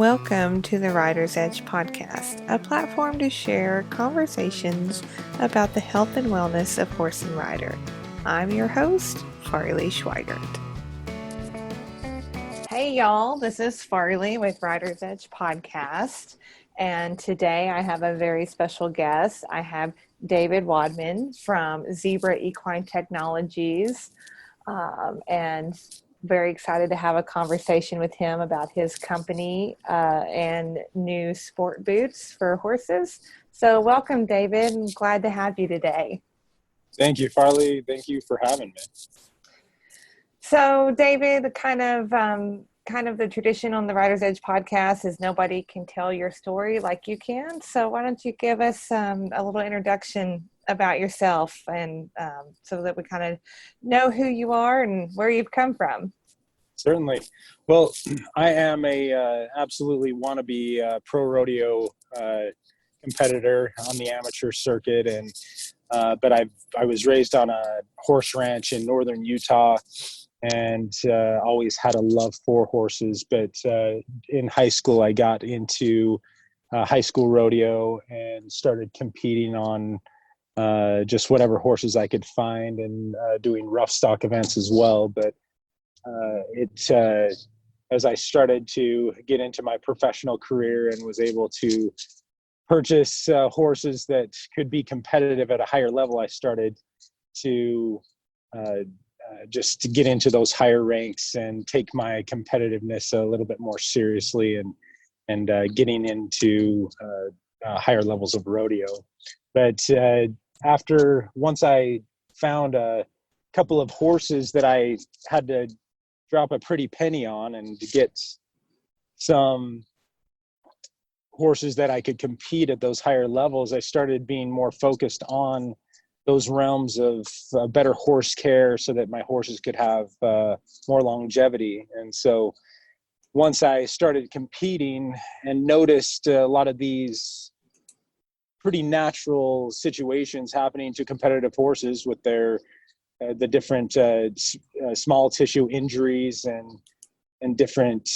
Welcome to the Rider's Edge podcast, a platform to share conversations about the health and wellness of horse and rider. I'm your host, Farley Schweigert. Hey y'all, this is Farley with Rider's Edge podcast, and today I have a very special guest. I have David Wadman from Zebra Equine Technologies, and very excited to have a conversation with him about his company and new sport boots for horses. So welcome, David. I'm glad to have you today. Thank you, Farley. Thank you for having me. So David, kind of the tradition on the Rider's Edge podcast is nobody can tell your story like you can. So why don't you give us a little introduction about yourself, and so that we kind of know who you are and where you've come from. Certainly. Well, I am a absolutely wannabe pro rodeo competitor on the amateur circuit, and but I was raised on a horse ranch in northern Utah, and always had a love for horses. But in high school, I got into high school rodeo and started competing on just whatever horses I could find, and doing rough stock events as well. But as I started to get into my professional career and was able to purchase horses that could be competitive at a higher level, I started to just to get into those higher ranks and take my competitiveness a little bit more seriously, and getting into higher levels of rodeo. But once I found a couple of horses that I had to drop a pretty penny on, and to get some horses that I could compete at those higher levels, I started being more focused on those realms of better horse care so that my horses could have more longevity. And so once I started competing and noticed a lot of these pretty natural situations happening to competitive horses with their the different small tissue injuries and different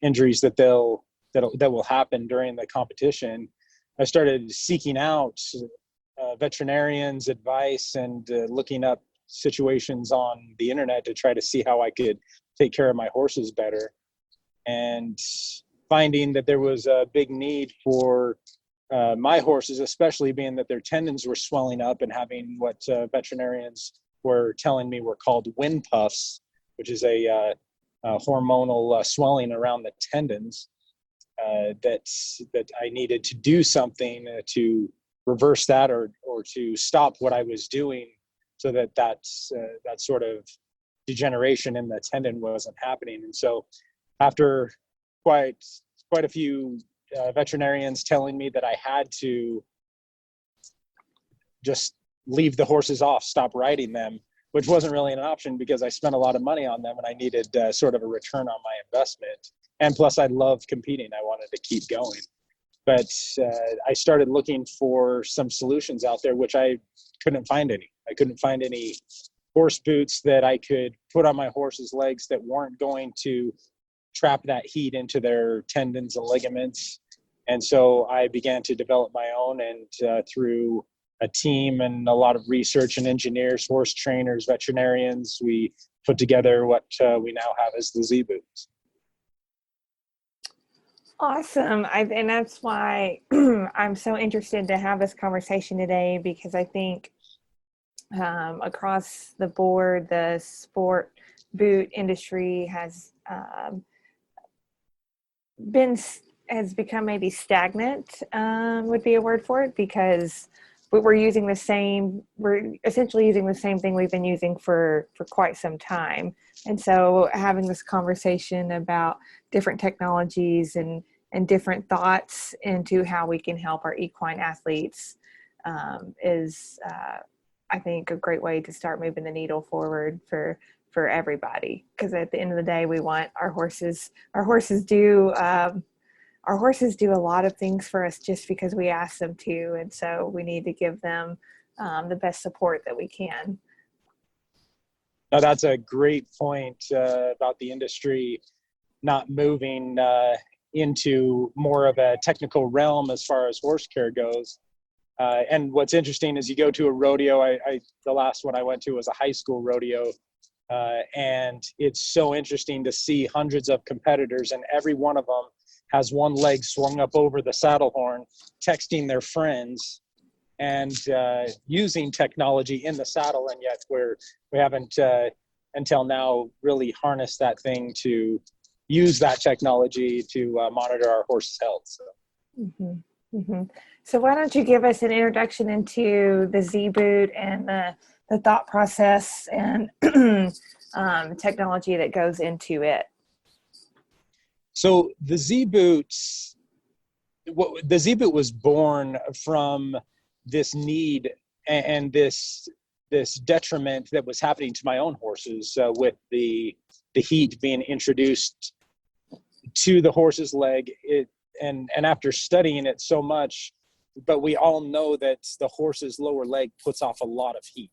injuries that will happen during the competition, I started seeking out veterinarians' advice and looking up situations on the internet to try to see how I could take care of my horses better, and finding that there was a big need for my horses, especially being that their tendons were swelling up and having what veterinarians were telling me were called wind puffs, which is a hormonal swelling around the tendons, that I needed to do something to reverse that, or to stop what I was doing, so that sort of degeneration in the tendon wasn't happening. And so after quite a few veterinarians telling me that I had to just leave the horses off, stop riding them, which wasn't really an option because I spent a lot of money on them and I needed sort of a return on my investment. And plus I loved competing. I wanted to keep going. But I started looking for some solutions out there, which I couldn't find any. I couldn't find any horse boots that I could put on my horse's legs that weren't going to trap that heat into their tendons and ligaments. And so I began to develop my own, and through a team and a lot of research and engineers, horse trainers, veterinarians, we put together what we now have as the Z boots. Awesome. And that's why I'm so interested to have this conversation today, because I think across the board, the sport boot industry has become maybe stagnant, would be a word for it, because we're essentially using the same thing we've been using for quite some time. And so having this conversation about different technologies and different thoughts into how we can help our equine athletes is, I think, a great way to start moving the needle forward for everybody. Because at the end of the day, we want our horses do a lot of things for us just because we ask them to. And so we need to give them the best support that we can. Now, that's a great point about the industry not moving into more of a technical realm as far as horse care goes. And what's interesting is you go to a rodeo. The last one I went to was a high school rodeo. And it's so interesting to see hundreds of competitors, and every one of them has one leg swung up over the saddle horn, texting their friends and using technology in the saddle. And yet we haven't until now really harnessed that thing to use that technology to monitor our horse's health. So. Mm-hmm. Mm-hmm. So why don't you give us an introduction into the Z boot and the thought process and technology that goes into it? So the Z boot was born from this need and this detriment that was happening to my own horses with the heat being introduced to the horse's leg. And after studying it so much, but we all know that the horse's lower leg puts off a lot of heat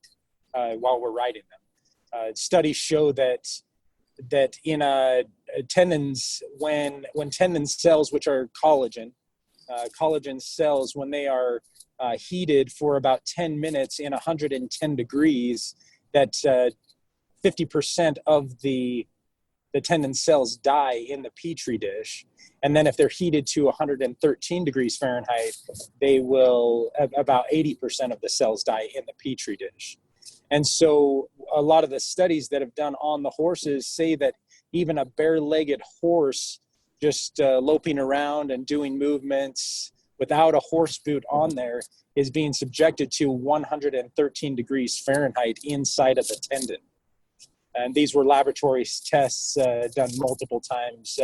while we're riding them. Studies show that in tendons, when tendon cells, which are collagen cells, when they are heated for about 10 minutes in 110 degrees, that 50% of the tendon cells die in the petri dish. And then if they're heated to 113 degrees Fahrenheit, they will, about 80% of the cells die in the petri dish. And so a lot of the studies that have done on the horses say that even a bare-legged horse just loping around and doing movements without a horse boot on there is being subjected to 113 degrees Fahrenheit inside of the tendon. And these were laboratory tests done multiple times.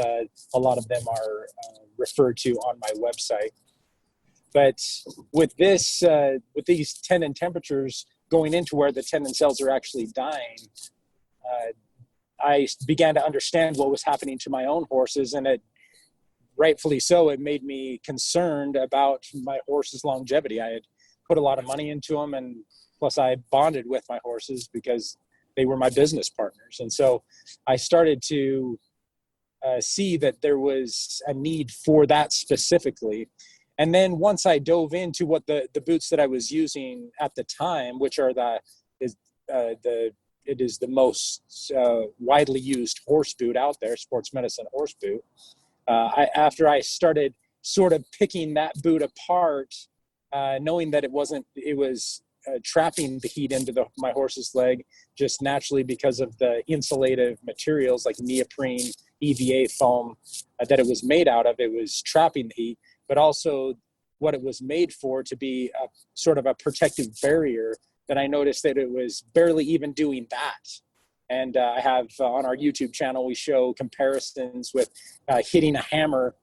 A lot of them are referred to on my website. But with these tendon temperatures going into where the tendon cells are actually dying, I began to understand what was happening to my own horses, and rightfully so, it made me concerned about my horse's longevity. I had put a lot of money into them, and plus I bonded with my horses because they were my business partners. And so I started to see that there was a need for that specifically. And then once I dove into what the boots that I was using at the time, which are it is the most widely used horse boot out there, sports medicine horse boot. After I started sort of picking that boot apart, knowing that it was trapping the heat into my horse's leg just naturally because of the insulative materials like neoprene, EVA foam that it was made out of. It was trapping the heat, but also what it was made for, to be a sort of a protective barrier, that I noticed that it was barely even doing that. And I have on our YouTube channel, we show comparisons with hitting a hammer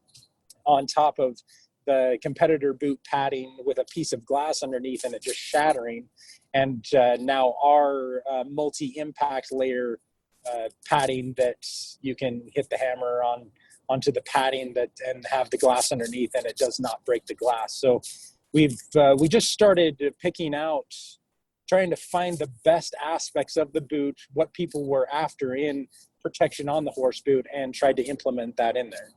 on top of the competitor boot padding with a piece of glass underneath and it just shattering. And now our multi-impact layer padding that you can hit the hammer onto the padding and have the glass underneath, and it does not break the glass. So we just started picking out, trying to find the best aspects of the boot, what people were after in protection on the horse boot, and tried to implement that in there.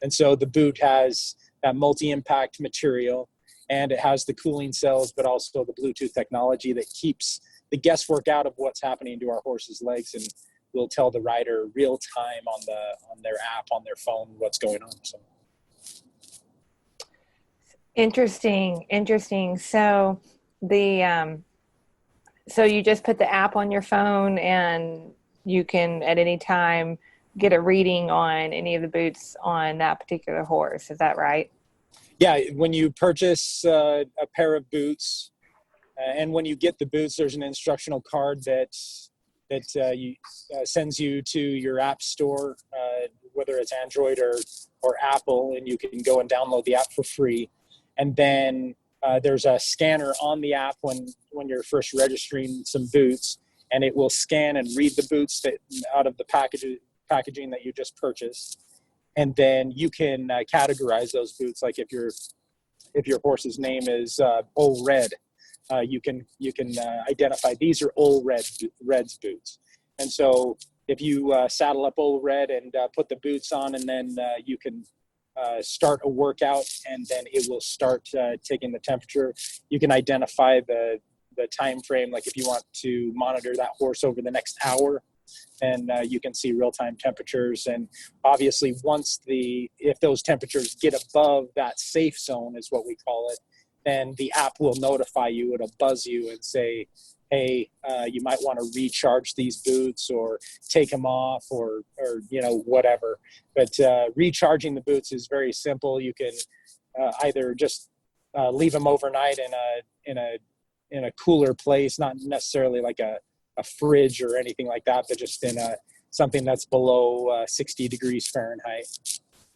And so the boot has that multi-impact material, and it has the cooling cells, but also the Bluetooth technology that keeps the guesswork out of what's happening to our horse's legs, and will tell the rider real time on their app, on their phone, what's going on. So Interesting. So so you just put the app on your phone, and you can at any time get a reading on any of the boots on that particular horse. Is that right? Yeah, when you purchase a pair of boots, and when you get the boots, there's an instructional card that sends you to your app store, whether it's Android or Apple, and you can go and download the app for free. And then there's a scanner on the app when you're first registering some boots, and it will scan and read the boots out of the packaging that you just purchased. And then you can categorize those boots. Like if your horse's name is Ole Red, you can identify these are Ole Red's boots. And so if you saddle up Ole Red and put the boots on, and then you can start a workout, and then it will start taking the temperature. You can identify the time frame, like if you want to monitor that horse over the next hour, and you can see real-time temperatures. And obviously if those temperatures get above that safe zone, is what we call it, then the app will notify you. It'll buzz you and say, hey, you might want to recharge these boots or take them off, or whatever. But recharging the boots is very simple. You can either just leave them overnight in a cooler place, not necessarily like a fridge or anything like that, but just in something that's below 60 degrees Fahrenheit.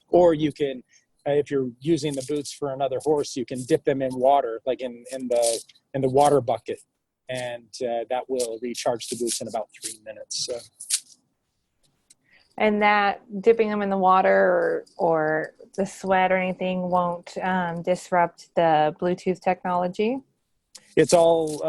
Or you can, if you're using the boots for another horse, you can dip them in water, like in the water bucket, and that will recharge the boots in about 3 minutes. So. And that dipping them in the water or the sweat or anything won't disrupt the Bluetooth technology? It's all,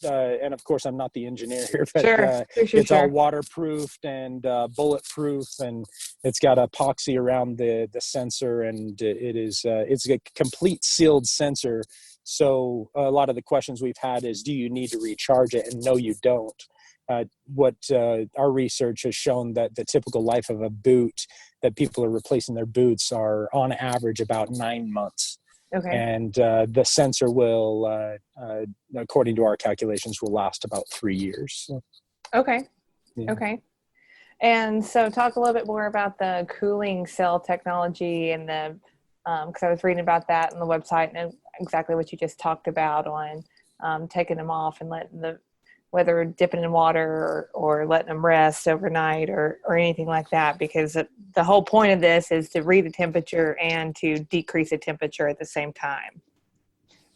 and of course I'm not the engineer here, but sure. It's all waterproofed and bulletproof, and it's got epoxy around the sensor, and it's a complete sealed sensor. So a lot of the questions we've had is, do you need to recharge it? And no, you don't. What our research has shown that the typical life of a boot that people are replacing their boots are on average about 9 months. Okay. And the sensor will, according to our calculations, will last about 3 years. So, okay. Yeah. Okay. And so talk a little bit more about the cooling cell technology and because I was reading about that on the website, and exactly what you just talked about on taking them off and whether dipping in water or letting them rest overnight or anything like that, because the whole point of this is to read the temperature and to decrease the temperature at the same time.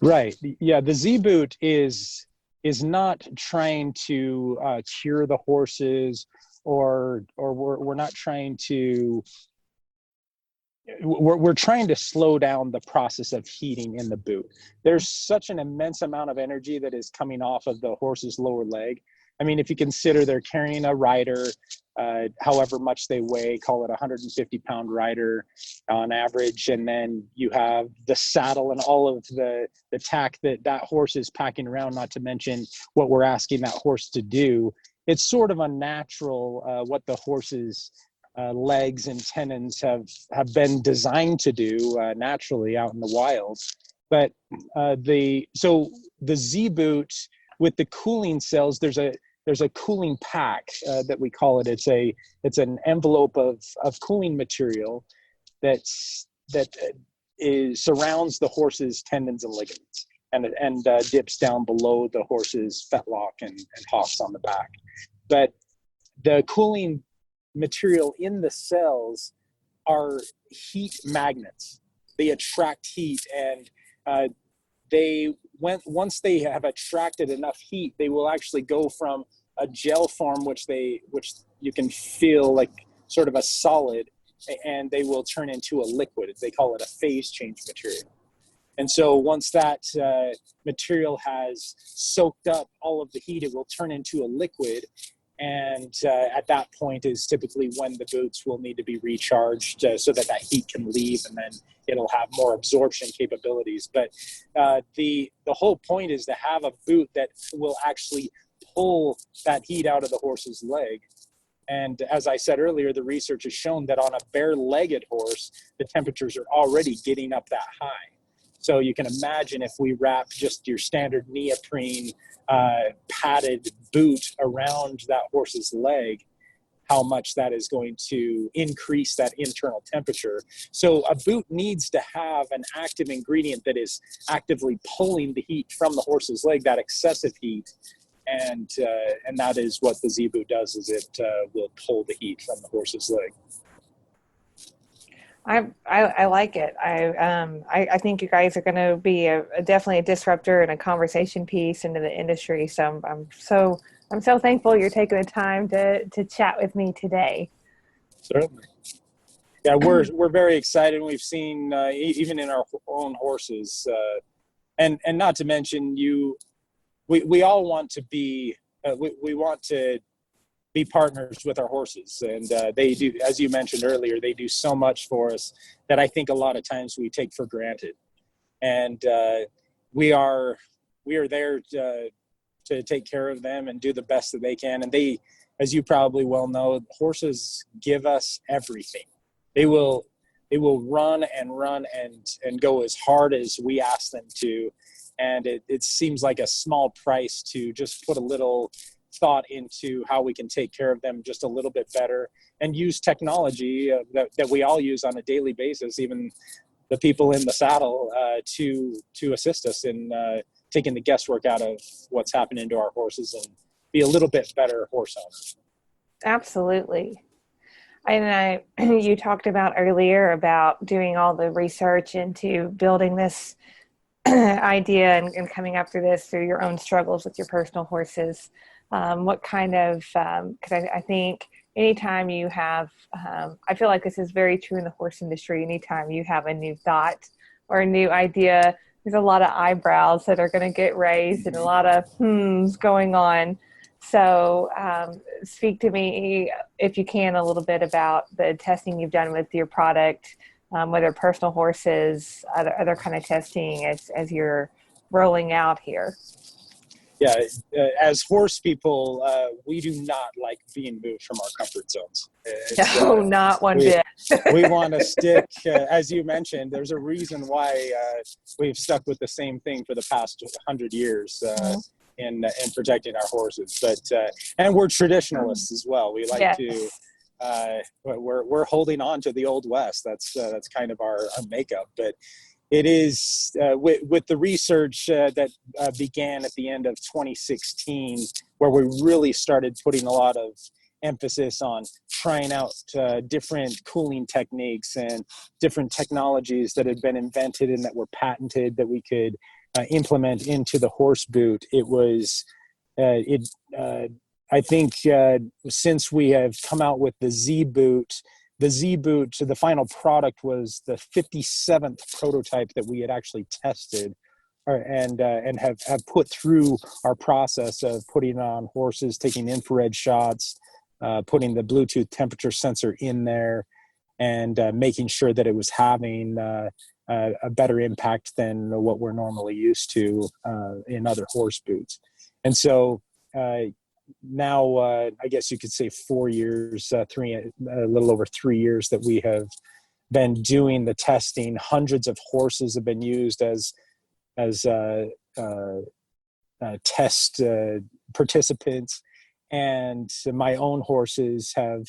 Right. Yeah. The Z boot is not trying to cure the horses, or we're not trying to. We're trying to slow down the process of heating in the boot. There's such an immense amount of energy that is coming off of the horse's lower leg. I mean, if you consider they're carrying a rider, however much they weigh, call it a 150-pound rider on average, and then you have the saddle and all of the tack that horse is packing around, not to mention what we're asking that horse to do. It's sort of unnatural what the horse's legs and tendons have been designed to do naturally out in the wild. But the Z boot with the cooling cells, there's a cooling pack that we call it. It's an envelope of cooling material that surrounds the horse's tendons and ligaments, and dips down below the horse's fetlock and hocks on the back. But the cooling material in the cells are heat magnets. They attract heat, and once they have attracted enough heat, they will actually go from a gel form, which you can feel like sort of a solid, and they will turn into a liquid. They call it a phase change material. And so once that material has soaked up all of the heat, it will turn into a liquid. And at that point is typically when the boots will need to be recharged so that heat can leave, and then it'll have more absorption capabilities. But the whole point is to have a boot that will actually pull that heat out of the horse's leg. And as I said earlier, the research has shown that on a bare-legged horse, the temperatures are already getting up that high. So you can imagine if we wrap just your standard neoprene padded boot around that horse's leg, how much that is going to increase that internal temperature. So a boot needs to have an active ingredient that is actively pulling the heat from the horse's leg, that excessive heat. And that is what the Z boot does, is it will pull the heat from the horse's leg. I like it. I think you guys are going to be definitely a disruptor and a conversation piece into the industry. So I'm so thankful you're taking the time to chat with me today. Certainly. Yeah, we're very excited. We've seen even in our own horses, and not to mention we all want to be we want to be partners with our horses. And they do, as you mentioned earlier, they do so much for us that I think a lot of times we take for granted. And we are there to take care of them and do the best that they can. And they, as you probably well know, horses give us everything. They will run and go as hard as we ask them to. And it seems like a small price to just put a little thought into how we can take care of them just a little bit better and use technology that we all use on a daily basis, even the people in the saddle, to assist us in taking the guesswork out of what's happening to our horses and be a little bit better horse owners. Absolutely. And you talked about earlier about doing all the research into building this idea and coming after this through your own struggles with your personal horses. What kind of, because I think anytime you have, I feel like this is very true in the horse industry, anytime you have a new thought or a new idea, there's a lot of eyebrows that are going to get raised and a lot of going on. So speak to me, if you can, a little bit about the testing you've done with your product, whether personal horses, other kind of testing as you're rolling out here. Yeah, as horse people, we do not like being moved from our comfort zones. No, not one bit. We want to stick, as you mentioned, there's a reason why we've stuck with the same thing for the past 100 years in protecting our horses. But and we're traditionalists as well. We like to, we're holding on to the Old West. That's kind of our makeup. But it is with the research that began at the end of 2016, where we really started putting a lot of emphasis on trying out different cooling techniques and different technologies that had been invented and that were patented that we could implement into the horse boot. It was, I think since we have come out with the Z boot, the final product was the 57th prototype that we had actually tested and have put through our process of putting on horses, taking infrared shots, putting the Bluetooth temperature sensor in there, and making sure that it was having a better impact than what we're normally used to in other horse boots. And so now, I guess you could say 4 years, a little over 3 years that we have been doing the testing. Hundreds of horses have been used as test participants, and my own horses have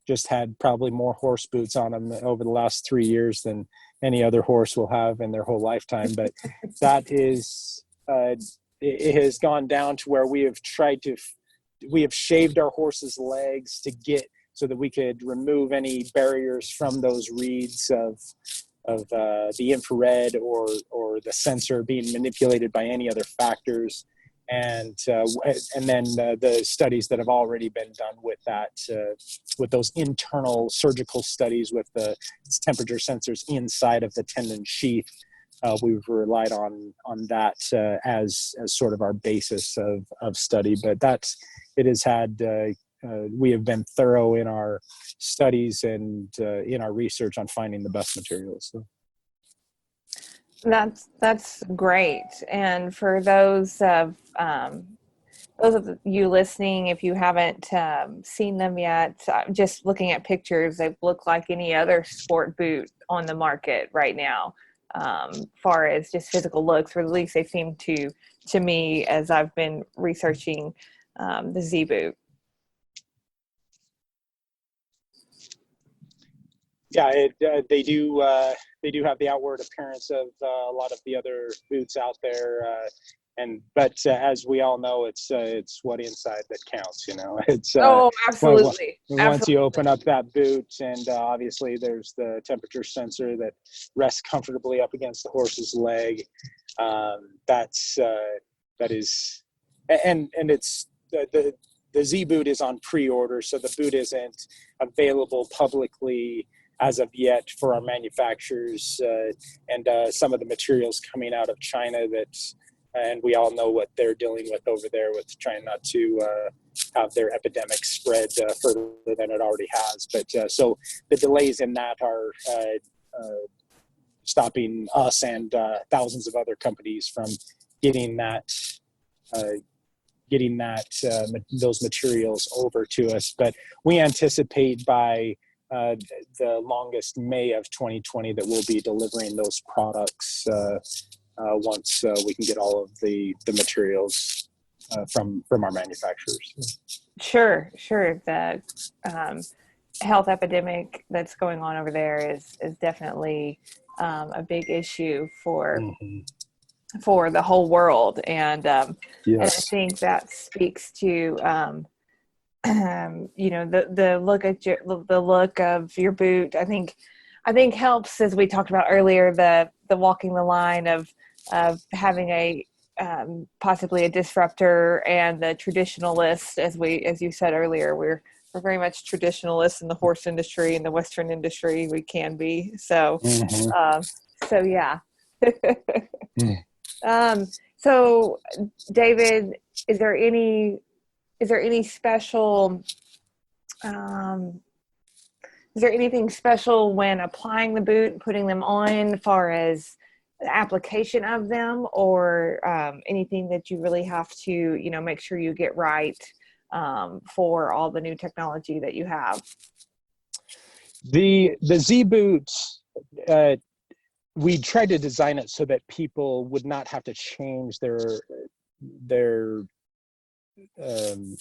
just had probably more horse boots on them over the last 3 years than any other horse will have in their whole lifetime. But that is, it has gone down to where we have shaved our horses' legs to get so that we could remove any barriers from those reeds of the infrared or the sensor being manipulated by any other factors. And then the studies that have already been done with that, with those internal surgical studies with the temperature sensors inside of the tendon sheath, we've relied on that as sort of our basis of study. But it has had, we have been thorough in our studies and in our research on finding the best materials. So. That's great. And for those of you listening, if you haven't seen them yet, just looking at pictures, they look like any other sport boot on the market right now. Far as just physical looks, or at least they seem to me as I've been researching the Z boot. Yeah, they do have the outward appearance of a lot of the other boots out there, but as we all know, it's what inside that counts. You know, it's absolutely. Once you open up that boot, and obviously there's the temperature sensor that rests comfortably up against the horse's leg. That is, and it's the Z boot is on pre-order, so the boot isn't available publicly as of yet for our manufacturers, and some of the materials coming out of China that and we all know what they're dealing with over there with trying not to have their epidemic spread further than it already has. But so the delays in that are stopping us and thousands of other companies from getting that uh, those materials over to us. But we anticipate by the longest May of 2020 that we'll be delivering those products once we can get all of the materials from our manufacturers. Sure. The health epidemic that's going on over there is definitely a big issue Mm-hmm. for the whole world, and I Yes. think that speaks to the look of your boot. I think helps, as we talked about earlier, the walking the line of having a possibly a disruptor and the traditionalist. As you said earlier, we're very much traditionalists in the horse industry, in the Western industry. We can be so. Mm-hmm. So yeah. Mm. So David, is there any special is there anything special when applying the boot, putting them on, as far as the application of them, or anything that you really have to make sure you get right for all the new technology that you have? The Z boot, we tried to design it so that people would not have to change their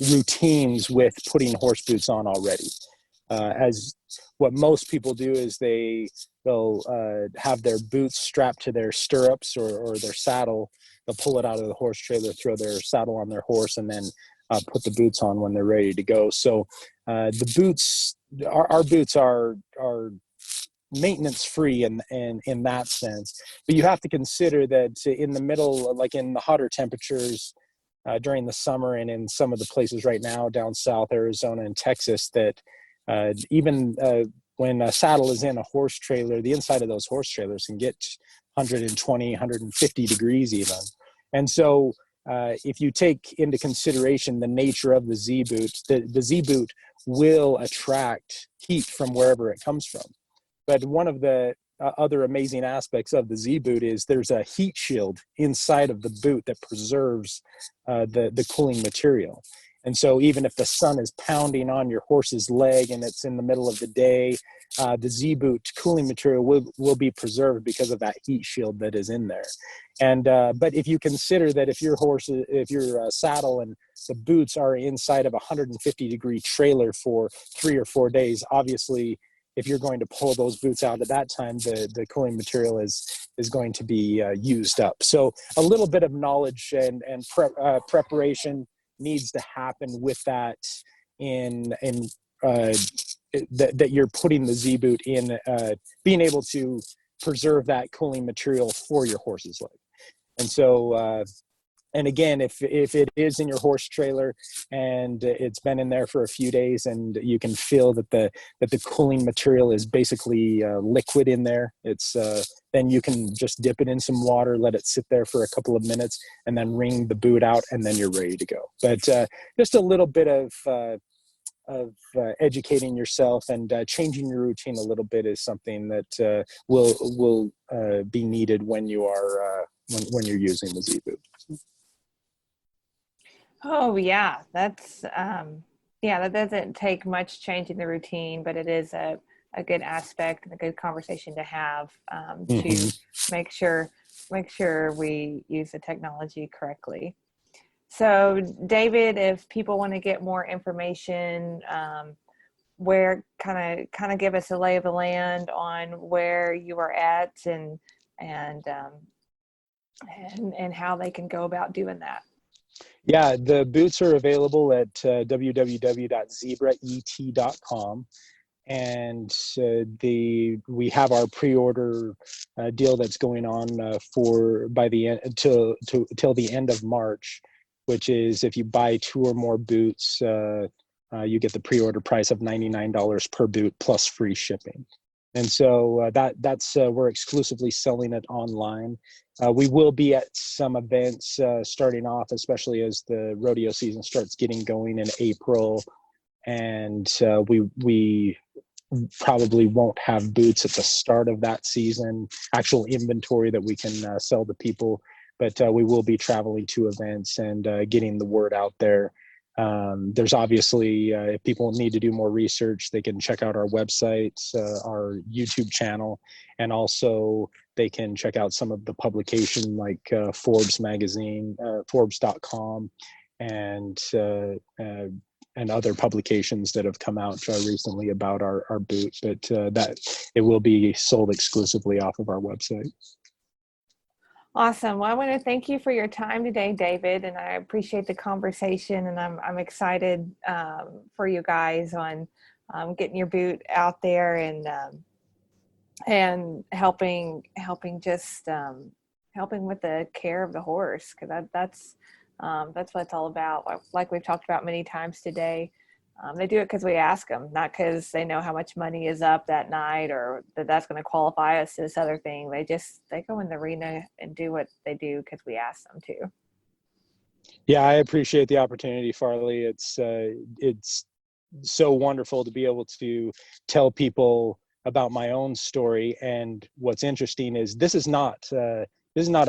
routines with putting horse boots on already. As what most people do is they'll have their boots strapped to their stirrups or their saddle. They'll pull it out of the horse trailer, throw their saddle on their horse, and then put the boots on when they're ready to go. So the boots, our boots are maintenance free in that sense. But you have to consider that in the middle, like in the hotter temperatures during the summer, and in some of the places right now down south, Arizona and Texas, that even when a saddle is in a horse trailer, the inside of those horse trailers can get 120, 150 degrees even. And so if you take into consideration the nature of the Z boot, the Z boot will attract heat from wherever it comes from. But one of the other amazing aspects of the Z boot is there's a heat shield inside of the boot that preserves the cooling material. And so even if the sun is pounding on your horse's leg and it's in the middle of the day, the Z boot cooling material will be preserved because of that heat shield that is in there. And but if you consider that if your saddle and the boots are inside of a 150-degree trailer for 3 or 4 days, obviously, if you're going to pull those boots out at that time, the cooling material is going to be used up. So a little bit of knowledge and preparation needs to happen with that that you're putting the Z boot in, being able to preserve that cooling material for your horse's leg. And so and again, if it is in your horse trailer and it's been in there for a few days and you can feel that the cooling material is basically liquid in there, it's then you can just dip it in some water, let it sit there for a couple of minutes, and then wring the boot out, and then you're ready to go. But just a little bit of educating yourself and changing your routine a little bit is something that will be needed when you are when you're using the Z boot. Oh yeah, that's that doesn't take much changing the routine, but it is a good aspect and a good conversation to have to make sure we use the technology correctly. So David, if people want to get more information, where kind of give us a lay of the land on where you are at and how they can go about doing that. Yeah, the boots are available at www.zebraet.com, and we have our pre-order deal that's going on for by the end till the end of March, which is if you buy 2 or more boots, you get the pre-order price of $99 per boot plus free shipping. And so that's we're exclusively selling it online. We will be at some events starting off, especially as the rodeo season starts getting going in April, and we probably won't have booths at the start of that season, actual inventory that we can sell to people, but we will be traveling to events and getting the word out there. There's obviously, if people need to do more research, they can check out our website, our YouTube channel, and also they can check out some of the publication like Forbes magazine, Forbes.com, and other publications that have come out recently about our boot, but that it will be sold exclusively off of our website. Awesome. Well, I want to thank you for your time today, David, and I appreciate the conversation, and I'm excited for you guys on getting your boot out there and helping just helping with the care of the horse, because that's what it's all about. Like we've talked about many times today, they do it because we ask them, not because they know how much money is up that night or that's going to qualify us to this other thing. They go in the arena and do what they do because we ask them to. Yeah, I appreciate the opportunity, Farley. It's so wonderful to be able to tell people about my own story. And what's interesting is this is not a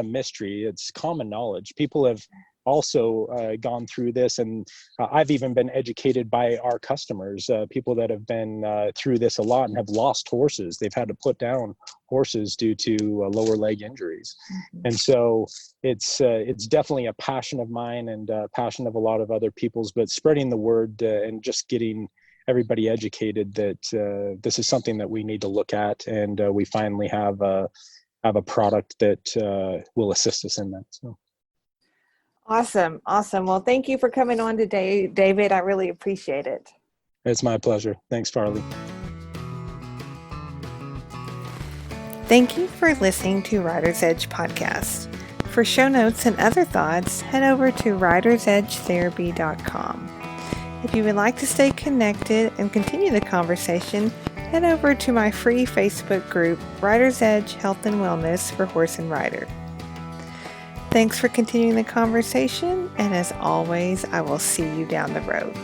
mystery. It's common knowledge. People have also gone through this, and I've even been educated by our customers, people that have been through this a lot and have lost horses. They've had to put down horses due to lower leg injuries. Mm-hmm. And so it's definitely a passion of mine and a passion of a lot of other people's, but spreading the word and just getting everybody educated that this is something that we need to look at, and we finally have a product that will assist us in that. So. Awesome. Well, thank you for coming on today, David. I really appreciate it. It's my pleasure. Thanks, Farley. Thank you for listening to Rider's Edge Podcast. For show notes and other thoughts, head over to ridersedgetherapy.com. If you would like to stay connected and continue the conversation, head over to my free Facebook group, Rider's Edge Health and Wellness for Horse and Rider. Thanks for continuing the conversation, and as always, I will see you down the road.